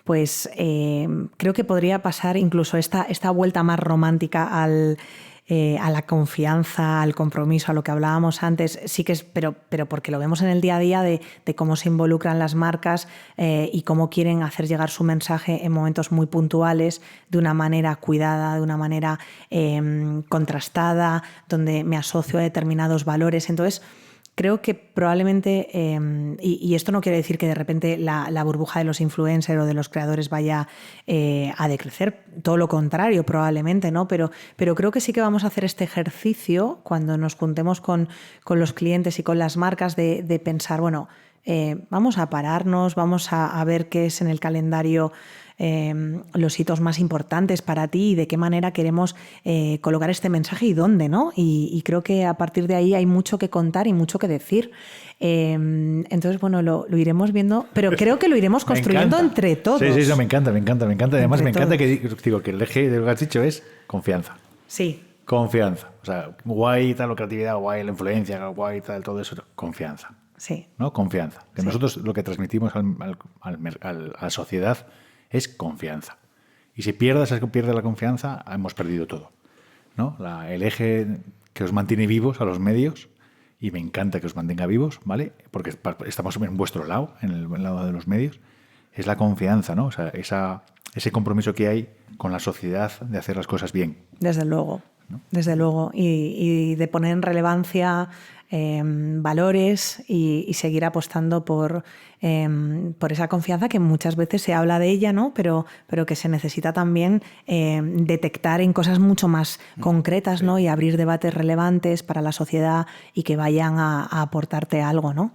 Creo que podría pasar incluso esta vuelta más romántica a la confianza, al compromiso, a lo que hablábamos antes, sí que es, pero porque lo vemos en el día a día de cómo se involucran las marcas y cómo quieren hacer llegar su mensaje en momentos muy puntuales, de una manera cuidada, de una manera contrastada, donde me asocio a determinados valores. Entonces, creo que probablemente, y esto no quiere decir que de repente la burbuja de los influencers o de los creadores vaya a decrecer, todo lo contrario probablemente, ¿no? Pero creo que sí que vamos a hacer este ejercicio cuando nos juntemos con los clientes y con las marcas de pensar, bueno, vamos a pararnos, vamos a ver qué es en el calendario los hitos más importantes para ti y de qué manera queremos colocar este mensaje y dónde, ¿no? Y creo que a partir de ahí hay mucho que contar y mucho que decir. Entonces, bueno, lo iremos viendo, pero creo que lo iremos construyendo entre todos. Sí, me encanta. Además, me encanta que el eje de lo que has dicho es confianza. Sí. Confianza. O sea, guay tal, la creatividad, guay la influencia, guay tal, todo eso. Confianza. Sí. ¿No? Confianza. Que nosotros lo que transmitimos a la sociedad es confianza. Y si pierde la confianza, hemos perdido todo, ¿no? El eje que os mantiene vivos a los medios, y me encanta que os mantenga vivos, ¿vale? Porque estamos en vuestro lado, en el lado de los medios, es la confianza, ¿no? O sea, ese compromiso que hay con la sociedad de hacer las cosas bien. Desde luego, ¿no? Desde luego. Y de poner en relevancia valores y seguir apostando por esa confianza que muchas veces se habla de ella, ¿no? Pero que se necesita también detectar en cosas mucho más concretas, ¿no? Y abrir debates relevantes para la sociedad y que vayan a aportarte algo, ¿no?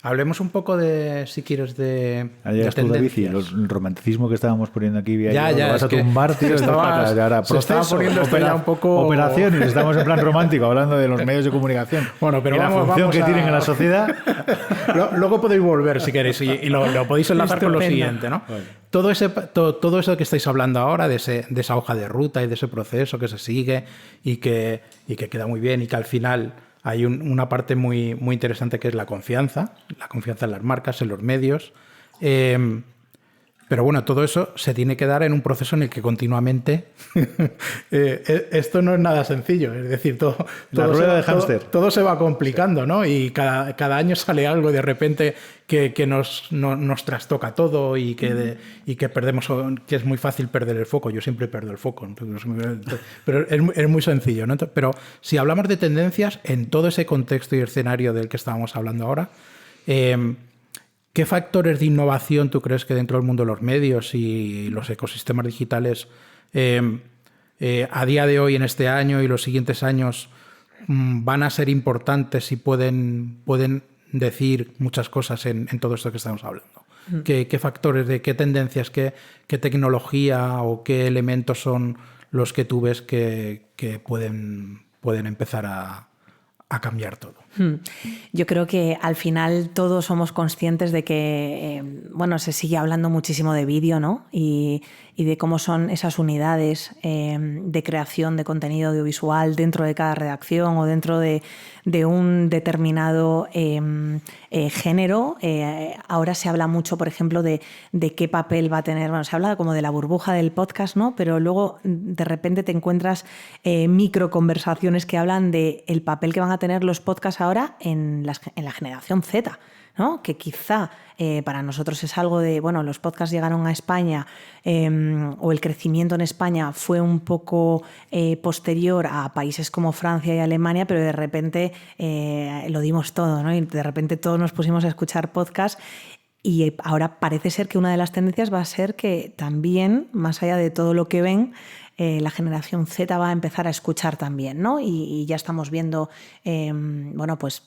Hablemos un poco de, si quieres, de David, y el romanticismo que estábamos poniendo aquí. Ya, vas a tumbar, tío. Se estaba poniendo ya un poco... Operaciones, estamos en plan romántico, hablando de los medios de comunicación. Bueno, pero y la función que tienen en la sociedad. Luego podéis volver, si queréis, y lo podéis enlazar con lo siguiente, ¿no? Vale. Todo eso que estáis hablando ahora, de esa hoja de ruta y de ese proceso que se sigue y que queda muy bien y que al final... Hay una parte muy, muy interesante que es la confianza en las marcas, en los medios. Pero bueno, todo eso se tiene que dar en un proceso en el que continuamente... esto no es nada sencillo. Es decir, la rueda de hámster. Todo se va complicando, ¿no? Y cada año sale algo y de repente que nos trastoca todo y que perdemos, que es muy fácil perder el foco. Yo siempre pierdo el foco. Pero es muy sencillo, ¿no? Pero si hablamos de tendencias, en todo ese contexto y escenario del que estábamos hablando ahora... ¿Qué factores de innovación tú crees que dentro del mundo de los medios y los ecosistemas digitales a día de hoy, en este año y los siguientes años, van a ser importantes y pueden decir muchas cosas en todo esto que estamos hablando? ¿Qué factores, qué tendencias, qué tecnología o qué elementos son los que tú ves que pueden empezar a cambiar todo? Yo creo que al final todos somos conscientes de que se sigue hablando muchísimo de vídeo, ¿no? Y de cómo son esas unidades de creación de contenido audiovisual dentro de cada redacción o dentro de un determinado género. Ahora se habla mucho, por ejemplo, de qué papel va a tener. Bueno, se habla como de la burbuja del podcast, ¿no? Pero luego de repente te encuentras microconversaciones que hablan del papel que van a tener los podcasts ahora en la generación Z. ¿no? Que quizá para nosotros es algo de, bueno, los podcasts llegaron a España o el crecimiento en España fue un poco posterior a países como Francia y Alemania, pero de repente lo dimos todo, ¿no? Y de repente todos nos pusimos a escuchar podcasts. Y ahora parece ser que una de las tendencias va a ser que también, más allá de todo lo que ven, la generación Z va a empezar a escuchar también, ¿no? Y ya estamos viendo bueno, pues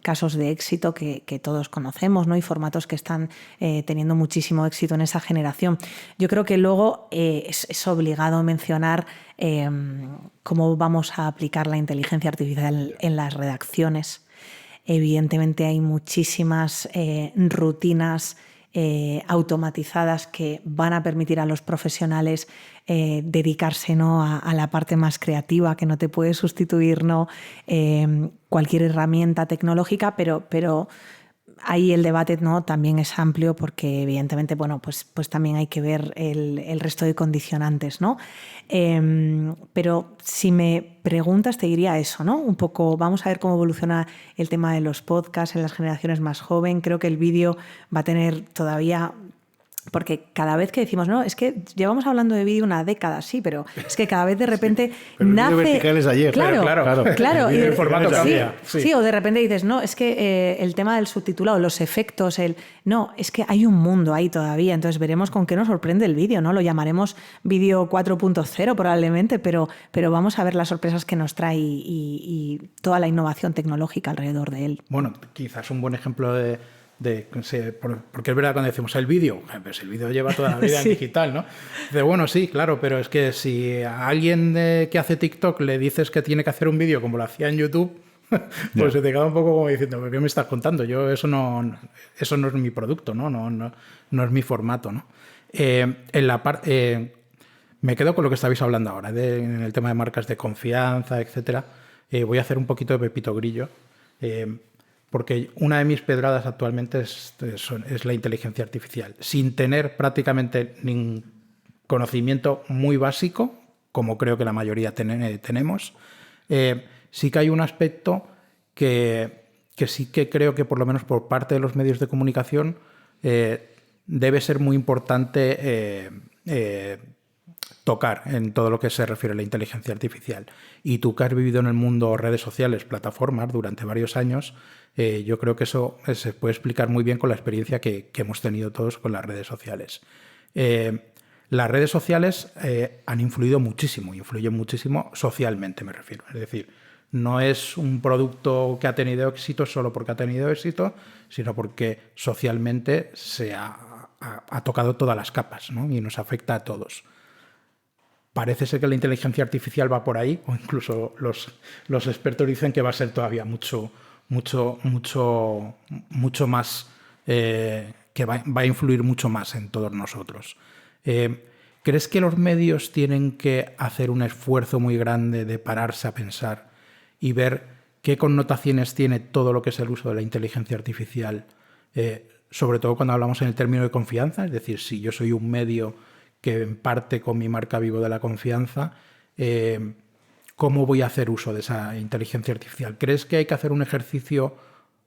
casos de éxito que todos conocemos, ¿no? Y formatos que están teniendo muchísimo éxito en esa generación. Yo creo que luego es obligado mencionar cómo vamos a aplicar la inteligencia artificial en las redacciones. Evidentemente hay muchísimas rutinas automatizadas que van a permitir a los profesionales dedicarse, ¿no? a la parte más creativa, que no te puede sustituir, ¿no? Cualquier herramienta tecnológica, pero ahí el debate, ¿no? También es amplio porque evidentemente, bueno, pues también hay que ver el resto de condicionantes, ¿no? Pero si me preguntas te diría eso, ¿no? Un poco, vamos a ver cómo evoluciona el tema de los podcasts en las generaciones más jóvenes. Creo que el vídeo va a tener todavía... Porque cada vez que decimos, no, es que llevamos hablando de vídeo una década, sí, pero es que cada vez de repente nace... El vídeo vertical es ayer. Claro. El formato cambia. Sí, o de repente dices, no, es que el tema del subtitulado, los efectos, no, es que hay un mundo ahí todavía, entonces veremos con qué nos sorprende el vídeo, ¿no? Lo llamaremos vídeo 4.0 probablemente, pero vamos a ver las sorpresas que nos trae y toda la innovación tecnológica alrededor de él. Bueno, quizás un buen ejemplo porque es verdad cuando decimos el vídeo, pues el vídeo lleva toda la vida sí. en digital, ¿no? Pero bueno, sí, claro, pero es que si a alguien que hace TikTok le dices que tiene que hacer un vídeo como lo hacía en YouTube, pues se te queda un poco como diciendo, ¿qué me estás contando? Yo eso no es mi producto, no es mi formato, ¿no? Me quedo con lo que estabais hablando ahora, en el tema de marcas de confianza, etcétera. Voy a hacer un poquito de Pepito Grillo. Porque una de mis pedradas actualmente es la inteligencia artificial. Sin tener prácticamente ningún conocimiento muy básico, como creo que la mayoría tenemos, sí que hay un aspecto que sí que creo que por lo menos por parte de los medios de comunicación debe ser muy importante tocar en todo lo que se refiere a la inteligencia artificial. Y tú que has vivido en el mundo redes sociales, plataformas durante varios años, yo creo que eso se puede explicar muy bien con la experiencia que hemos tenido todos con las redes sociales. Las redes sociales han influyen muchísimo socialmente, me refiero. Es decir, no es un producto que ha tenido éxito solo porque ha tenido éxito, sino porque socialmente se ha tocado todas las capas, ¿no? Y nos afecta a todos. Parece ser que la inteligencia artificial va por ahí, o incluso los expertos dicen que va a ser todavía mucho más, que va a influir mucho más en todos nosotros. ¿Crees que los medios tienen que hacer un esfuerzo muy grande de pararse a pensar y ver qué connotaciones tiene todo lo que es el uso de la inteligencia artificial, sobre todo cuando hablamos en el término de confianza? Es decir, si yo soy un medio que en parte con mi marca vivo de la confianza, ¿cómo voy a hacer uso de esa inteligencia artificial? ¿Crees que hay que hacer un ejercicio,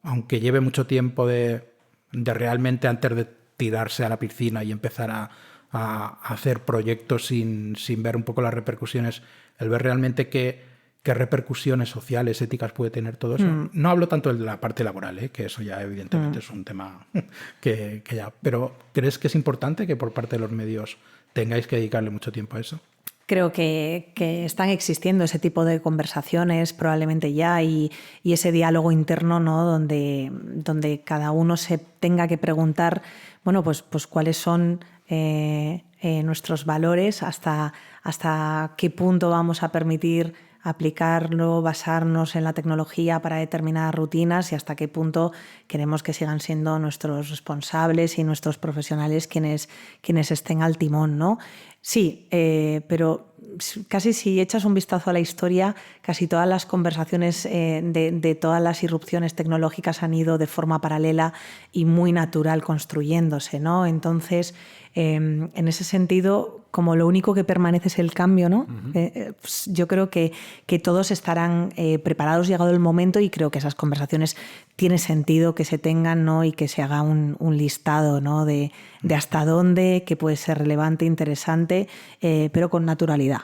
aunque lleve mucho tiempo, de realmente antes de tirarse a la piscina y empezar a hacer proyectos sin ver un poco las repercusiones, el ver realmente qué repercusiones sociales, éticas puede tener todo eso? No hablo tanto de la parte laboral, que eso ya evidentemente es un tema que ya... Pero ¿crees que es importante que por parte de los medios tengáis que dedicarle mucho tiempo a eso? Creo que están existiendo ese tipo de conversaciones probablemente ya y ese diálogo interno, ¿no? donde cada uno se tenga que preguntar, bueno, pues cuáles son nuestros valores, hasta qué punto vamos a permitir aplicarlo, basarnos en la tecnología para determinadas rutinas y hasta qué punto queremos que sigan siendo nuestros responsables y nuestros profesionales quienes estén al timón, ¿no? Sí, pero casi si echas un vistazo a la historia, casi todas las conversaciones de todas las irrupciones tecnológicas han ido de forma paralela y muy natural construyéndose, ¿no? Entonces, En ese sentido, como lo único que permanece es el cambio, ¿no? Pues yo creo que todos estarán preparados llegado el momento, y creo que esas conversaciones tiene sentido que se tengan, ¿no? Y que se haga un listado, ¿no? de hasta dónde, que puede ser relevante, interesante, pero con naturalidad.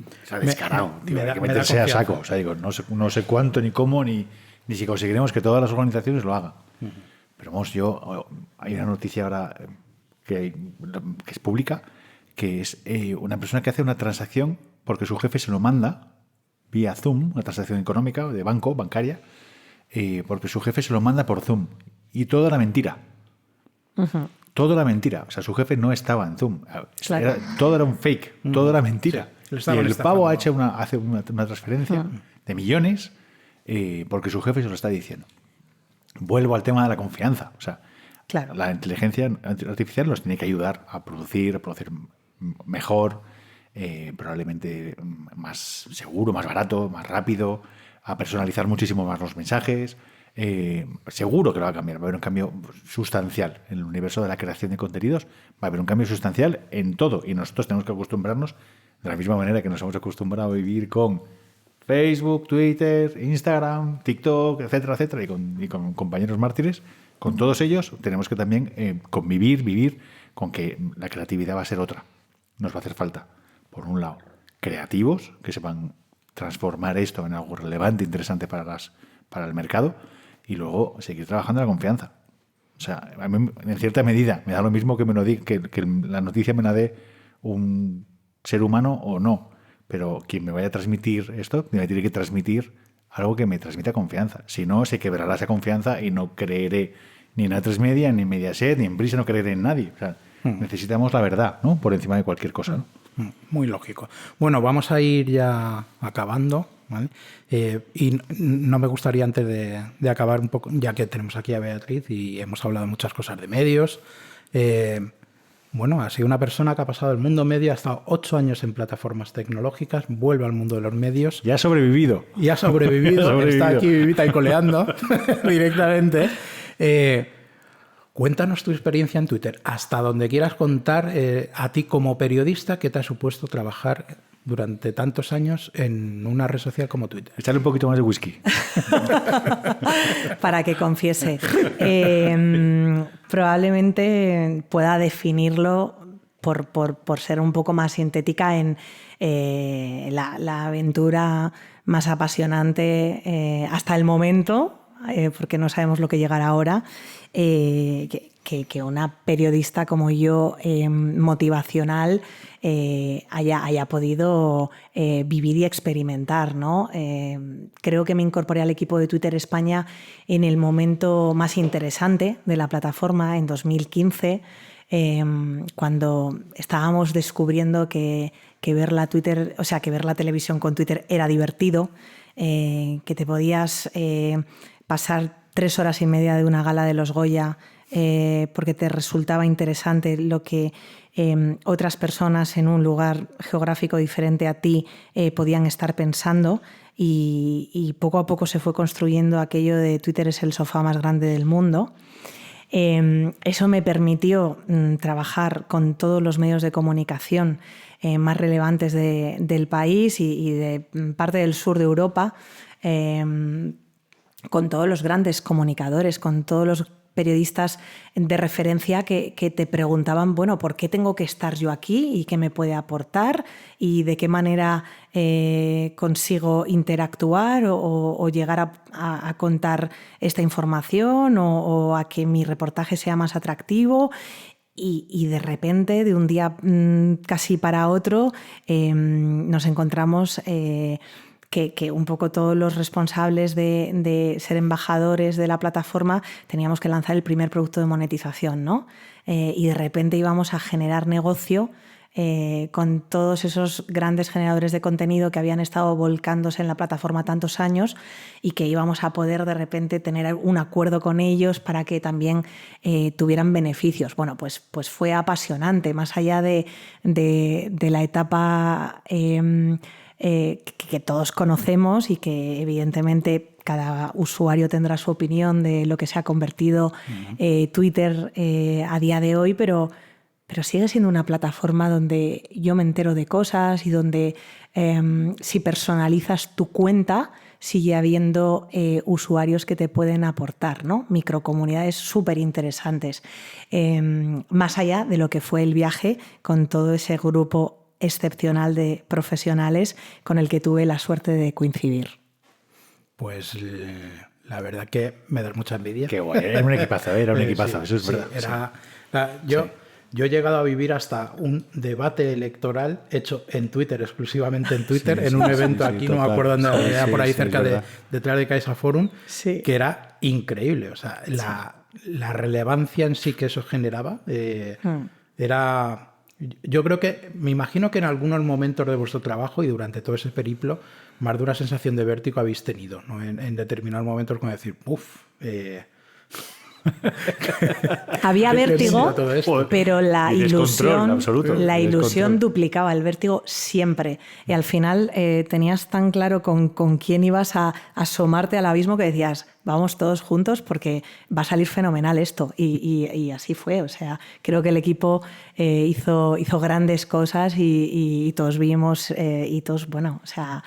O sea, descarado, tío, hay que meterse a saco. O sea, digo, no sé cuánto, ni cómo, ni si conseguiremos que todas las organizaciones lo hagan. Pero vamos, hay una noticia ahora que es pública, que es una persona que hace una transacción porque su jefe se lo manda vía Zoom, una transacción económica de bancaria, porque su jefe se lo manda por Zoom. Y todo era mentira. Todo era mentira. O sea, su jefe no estaba en Zoom. Claro. Todo era un fake, todo era mentira. Sí, y el pavo hace una transferencia de millones porque su jefe se lo está diciendo. Vuelvo al tema de la confianza. O sea, claro. La inteligencia artificial nos tiene que ayudar a producir mejor, probablemente más seguro, más barato, más rápido, a personalizar muchísimo más los mensajes. Seguro que lo va a cambiar. Va a haber un cambio sustancial en el universo de la creación de contenidos. Va a haber un cambio sustancial en todo. Y nosotros tenemos que acostumbrarnos de la misma manera que nos hemos acostumbrado a vivir con Facebook, Twitter, Instagram, TikTok, etcétera, etcétera, y con compañeros mártires. Con todos ellos tenemos que también vivir con que la creatividad va a ser otra. Nos va a hacer falta, por un lado, creativos que sepan transformar esto en algo relevante, interesante para el mercado, y luego seguir trabajando en la confianza. O sea, a mí, en cierta medida, me da lo mismo que la noticia me la dé un ser humano o no, pero quien me vaya a transmitir esto me tiene que transmitir algo que me transmita confianza. Si no, se quebrará esa confianza y no creeré ni en A3 Media, ni en Mediaset, ni en Prisa, no creeré en nadie. O sea, necesitamos la verdad, ¿no? Por encima de cualquier cosa, ¿no? Muy lógico. Bueno, vamos a ir ya acabando, ¿vale? Y no me gustaría, antes de acabar un poco, ya que tenemos aquí a Beatriz y hemos hablado de muchas cosas de medios, bueno, ha sido una persona que ha pasado el mundo medio, ha estado 8 años en plataformas tecnológicas, vuelve al mundo de los medios. Ya ha sobrevivido. Y ha sobrevivido, está aquí vivita y coleando directamente. Cuéntanos tu experiencia en Twitter, hasta donde quieras contar, a ti como periodista, ¿qué te ha supuesto trabajar durante tantos años en una red social como Twitter? Echarle un poquito más de whisky. Para que confiese. Probablemente pueda definirlo por ser un poco más sintética en la aventura más apasionante hasta el momento, porque no sabemos lo que llegará ahora, que una periodista como yo, motivacional, haya podido vivir y experimentar, ¿no? Creo que me incorporé al equipo de Twitter España en el momento más interesante de la plataforma, en 2015, cuando estábamos descubriendo que ver la televisión con Twitter era divertido, que te podías pasar 3 horas y media de una gala de los Goya porque te resultaba interesante lo que otras personas en un lugar geográfico diferente a ti podían estar pensando, y poco a poco se fue construyendo aquello de Twitter es el sofá más grande del mundo. Eso me permitió trabajar con todos los medios de comunicación más relevantes del país y de parte del sur de Europa, con todos los grandes comunicadores, con todos los periodistas de referencia que te preguntaban, bueno, ¿por qué tengo que estar yo aquí y qué me puede aportar y de qué manera consigo interactuar o llegar a contar esta información o a que mi reportaje sea más atractivo? Y de repente, de un día casi para otro, nos encontramos que un poco todos los responsables de ser embajadores de la plataforma teníamos que lanzar el primer producto de monetización, ¿no? Y de repente íbamos a generar negocio con todos esos grandes generadores de contenido que habían estado volcándose en la plataforma tantos años, y que íbamos a poder de repente tener un acuerdo con ellos para que también tuvieran beneficios. Bueno, pues fue apasionante, más allá de la etapa que todos conocemos y que evidentemente cada usuario tendrá su opinión de lo que se ha convertido Twitter a día de hoy, pero sigue siendo una plataforma donde yo me entero de cosas y donde si personalizas tu cuenta sigue habiendo usuarios que te pueden aportar, ¿no? Microcomunidades súper interesantes. Más allá de lo que fue el viaje con todo ese grupo excepcional de profesionales con el que tuve la suerte de coincidir. Pues la verdad que me das mucha envidia. Qué guay, era un equipazo, Sí, eso es verdad. Yo he llegado a vivir hasta un debate electoral hecho en Twitter, exclusivamente en Twitter, en un evento aquí, no me acuerdo dónde era, por ahí cerca detrás de Caixa Forum, que era increíble. O sea, la relevancia en sí que eso generaba era... Yo creo que, me imagino que en algunos momentos de vuestro trabajo y durante todo ese periplo, más de una sensación de vértigo habéis tenido, ¿no? En determinados momentos, como decir, había vértigo, pero la ilusión duplicaba el vértigo siempre. Y al final tenías tan claro con quién ibas a asomarte al abismo que decías, vamos todos juntos porque va a salir fenomenal esto. Y así fue. O sea, creo que el equipo hizo grandes cosas y todos vimos hitos, bueno, o sea,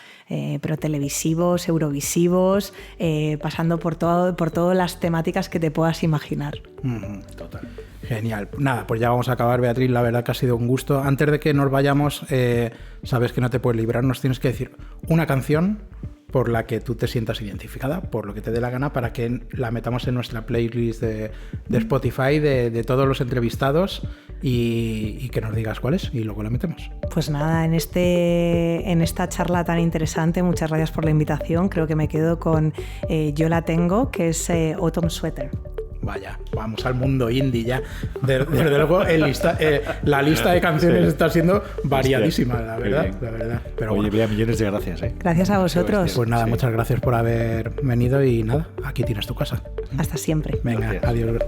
pero televisivos, eurovisivos, pasando por todas las temáticas que te puedas imaginar. Total. Genial. Nada, pues ya vamos a acabar, Beatriz. La verdad que ha sido un gusto. Antes de que nos vayamos, sabes que no te puedes librar, nos tienes que decir una canción por la que tú te sientas identificada, por lo que te dé la gana, para que la metamos en nuestra playlist de Spotify de todos los entrevistados y que nos digas cuál es y luego la metemos. Pues nada, en esta charla tan interesante, muchas gracias por la invitación. Creo que me quedo con Yo la tengo, que es Autumn Sweater. Vaya, vamos al mundo indie ya. Desde luego la lista de canciones está siendo variadísima, la verdad. Pero oye, Bea, millones de gracias. Gracias a vosotros. Pues nada, muchas gracias por haber venido y nada, aquí tienes tu casa. Hasta siempre. Venga, gracias. Adiós.